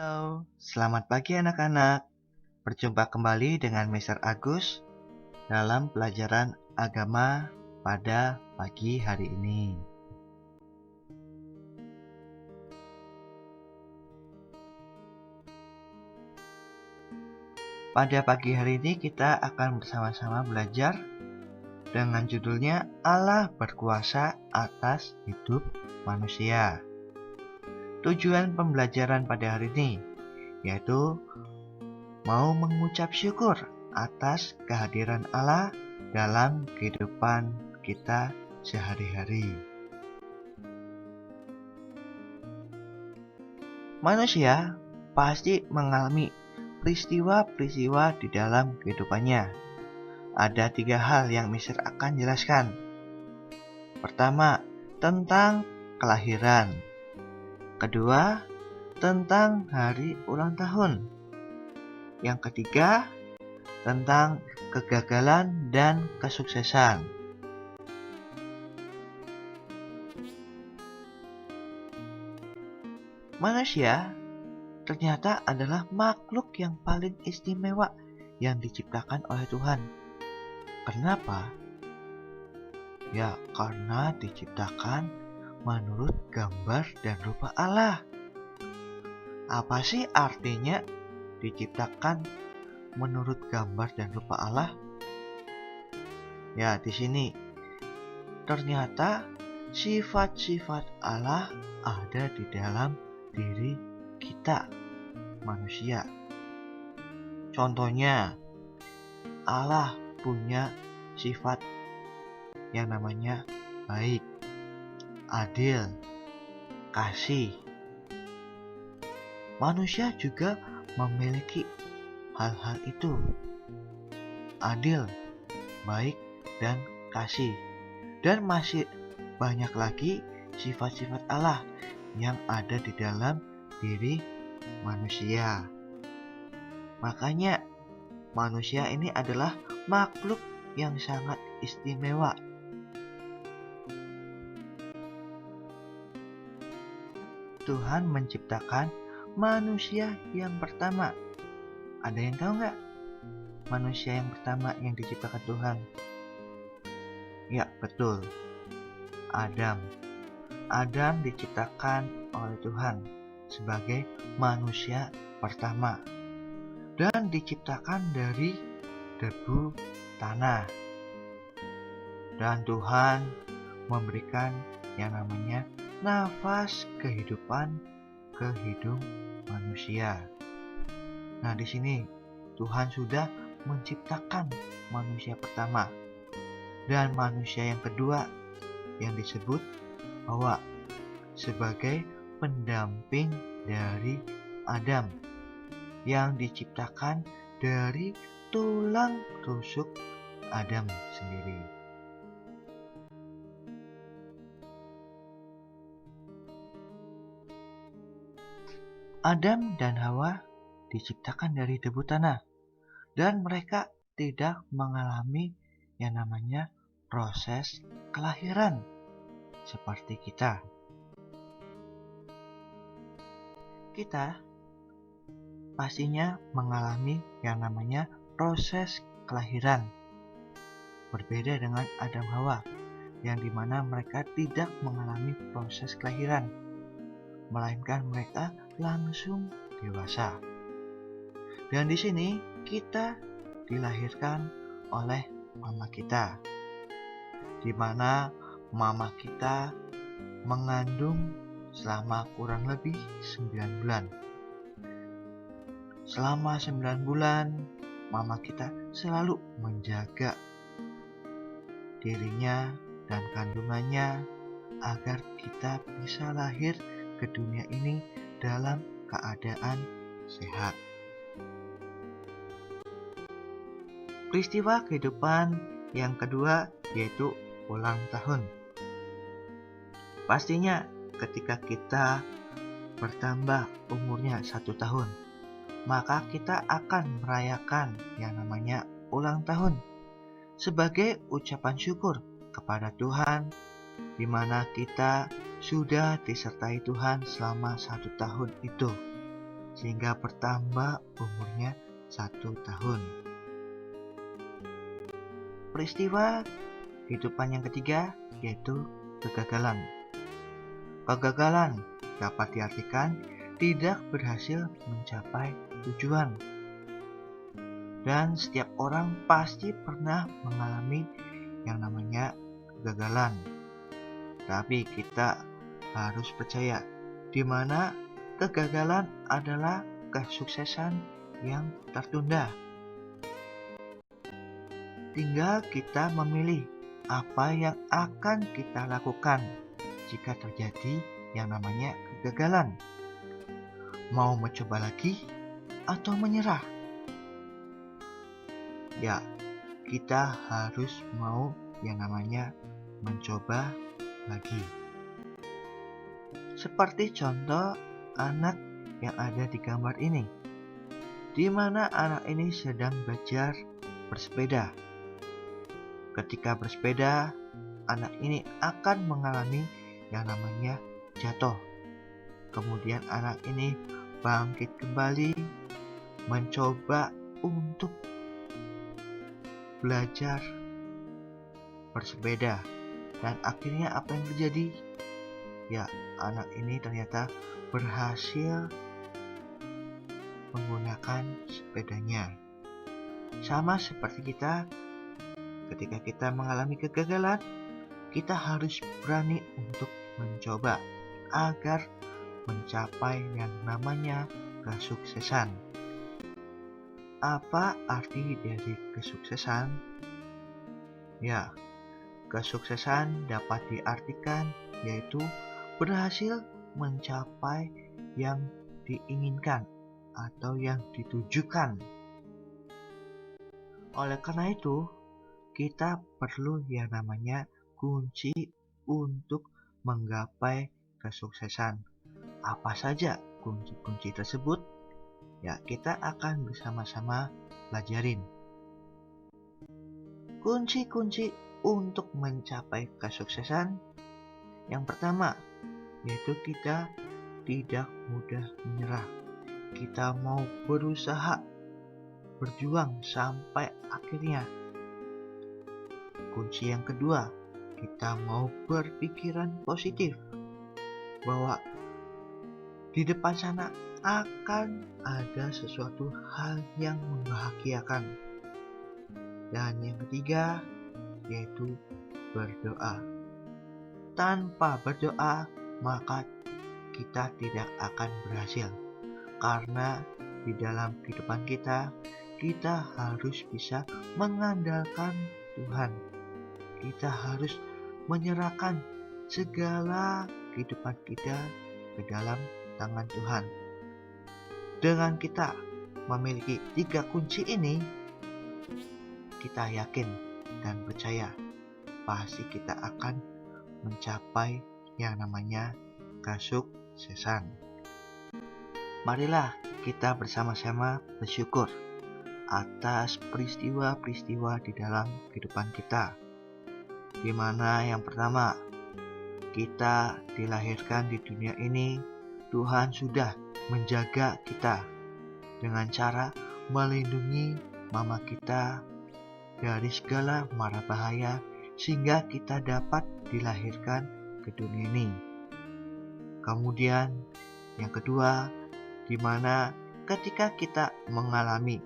Halo, selamat pagi anak-anak. Berjumpa kembali dengan Mister Agus dalam pelajaran agama pada pagi hari ini. Pada pagi hari ini kita akan bersama-sama belajar dengan judulnya Allah berkuasa atas hidup manusia. Tujuan pembelajaran pada hari ini yaitu mau mengucap syukur atas kehadiran Allah dalam kehidupan kita sehari-hari. Manusia pasti mengalami peristiwa-peristiwa di dalam kehidupannya. Ada 3 hal yang Mister akan jelaskan. Pertama, tentang kelahiran. Kedua, tentang hari ulang tahun. Yang ketiga, tentang kegagalan dan kesuksesan. Manusia ternyata adalah makhluk yang paling istimewa yang diciptakan oleh Tuhan. Kenapa? Ya, karena diciptakan menurut gambar dan rupa Allah. Apa sih artinya diciptakan menurut gambar dan rupa Allah? Ya, di sini ternyata sifat-sifat Allah ada di dalam diri kita, manusia. Contohnya, Allah punya sifat yang namanya baik, adil, kasih. Manusia juga memiliki hal-hal itu, adil, baik, dan kasih. Dan masih banyak lagi sifat-sifat Allah yang ada di dalam diri manusia. Makanya manusia ini adalah makhluk yang sangat istimewa. Tuhan menciptakan manusia yang pertama. Ada yang tahu nggak? Manusia yang pertama yang diciptakan Tuhan? Ya, betul. Adam. Adam diciptakan oleh Tuhan sebagai manusia pertama. Dan diciptakan dari debu tanah. Dan Tuhan memberikan yang namanya nafas kehidupan ke hidung manusia. Nah, di sini Tuhan sudah menciptakan manusia pertama. Dan manusia yang kedua yang disebut Hawa sebagai pendamping dari Adam yang diciptakan dari tulang rusuk Adam sendiri. Adam dan Hawa diciptakan dari debu tanah dan mereka tidak mengalami yang namanya proses kelahiran seperti kita. Kita pastinya mengalami yang namanya proses kelahiran. Berbeda dengan Adam Hawa yang dimana mereka tidak mengalami proses kelahiran, melainkan mereka langsung dewasa. Dan di sini kita dilahirkan oleh mama kita, di mana mama kita mengandung selama kurang lebih 9 bulan. Selama 9 bulan, mama kita selalu menjaga dirinya dan kandungannya agar kita bisa lahir ke dunia ini dalam keadaan sehat. Peristiwa kehidupan yang kedua yaitu ulang tahun. Pastinya ketika kita bertambah umurnya 1 tahun, maka kita akan merayakan yang namanya ulang tahun sebagai ucapan syukur kepada Tuhan, di mana kita sudah disertai Tuhan selama 1 tahun itu. sehingga bertambah umurnya 1 tahun. Peristiwa kehidupan yang ketiga yaitu kegagalan. Kegagalan dapat diartikan tidak berhasil mencapai tujuan. Dan setiap orang pasti pernah mengalami yang namanya kegagalan. Tapi kita harus percaya di mana kegagalan adalah kesuksesan yang tertunda. Tinggal kita memilih apa yang akan kita lakukan jika terjadi yang namanya kegagalan. Mau mencoba lagi atau menyerah? Ya, kita harus mau yang namanya mencoba lagi. Seperti contoh anak yang ada di gambar ini, di mana anak ini sedang belajar bersepeda. Ketika bersepeda, anak ini akan mengalami yang namanya jatuh. Kemudian anak ini bangkit kembali, mencoba untuk belajar bersepeda. Dan akhirnya apa yang terjadi? Ya, anak ini ternyata berhasil menggunakan sepedanya. Sama seperti kita, ketika kita mengalami kegagalan, kita harus berani untuk mencoba agar mencapai yang namanya kesuksesan. Apa arti dari kesuksesan? Ya, kesuksesan dapat diartikan yaitu berhasil mencapai yang diinginkan atau yang ditujukan. Oleh karena itu, kita perlu yang namanya kunci untuk menggapai kesuksesan. Apa saja kunci-kunci tersebut? Ya, kita akan bersama-sama pelajarin. Kunci-kunci untuk mencapai kesuksesan yang pertama yaitu kita tidak mudah menyerah. Kita mau berusaha, berjuang sampai akhirnya. Kunci yang kedua, kita mau berpikiran positif bahwa di depan sana akan ada sesuatu hal yang membahagiakan. Dan yang ketiga yaitu berdoa. Tanpa berdoa maka kita tidak akan berhasil. Karena di dalam kehidupan kita harus bisa mengandalkan Tuhan. Kita harus menyerahkan segala kehidupan kita ke dalam tangan Tuhan. Dengan kita memiliki 3 kunci ini, kita yakin dan percaya pasti kita akan mencapai yang namanya kesuksesan. Marilah kita bersama-sama bersyukur atas peristiwa-peristiwa di dalam kehidupan kita. Di mana yang pertama, kita dilahirkan di dunia ini, Tuhan sudah menjaga kita dengan cara melindungi mama kita dari segala mara bahaya sehingga kita dapat dilahirkan ke dunia ini. Kemudian yang kedua, di mana ketika kita mengalami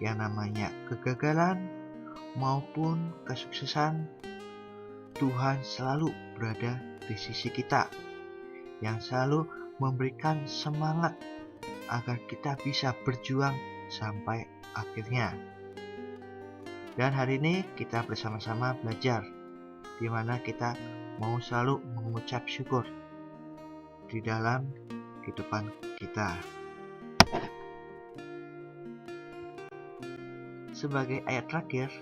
yang namanya kegagalan maupun kesuksesan, Tuhan selalu berada di sisi kita, yang selalu memberikan semangat agar kita bisa berjuang sampai akhirnya. Dan hari ini kita bersama-sama belajar di mana kita mau selalu mengucap syukur di dalam kehidupan kita. Sebagai ayat terakhir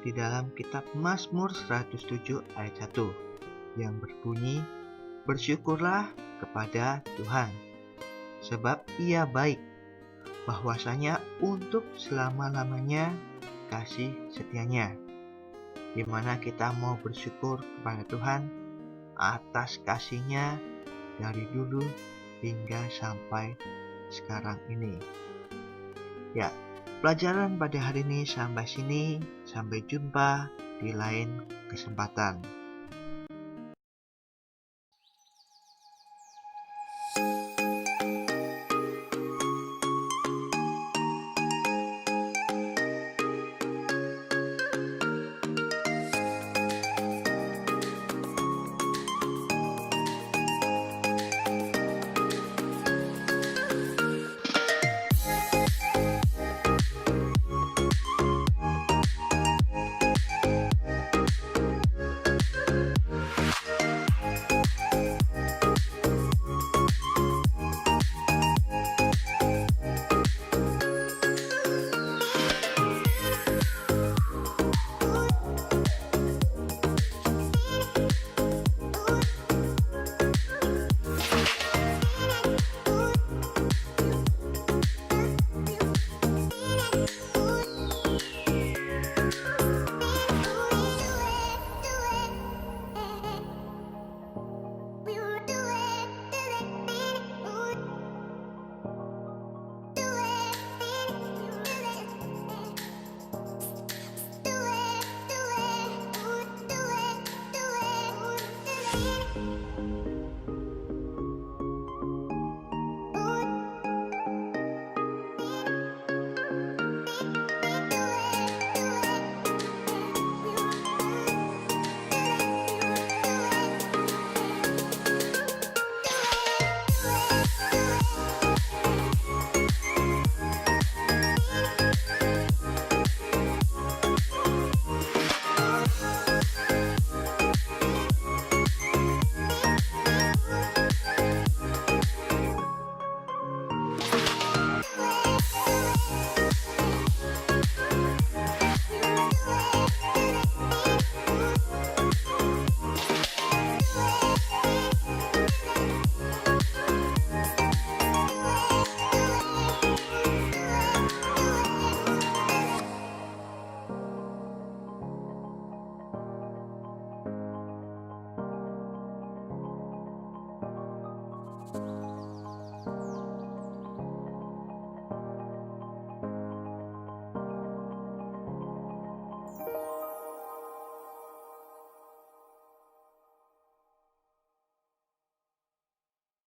di dalam kitab Mazmur 107 ayat 1 yang berbunyi, bersyukurlah kepada Tuhan, sebab Ia baik, bahwasanya untuk selama-lamanya kasih setianya. Di mana kita mau bersyukur kepada Tuhan atas kasih-Nya dari dulu hingga sampai sekarang ini. Ya, pelajaran pada hari ini sampai sini. Sampai jumpa di lain kesempatan.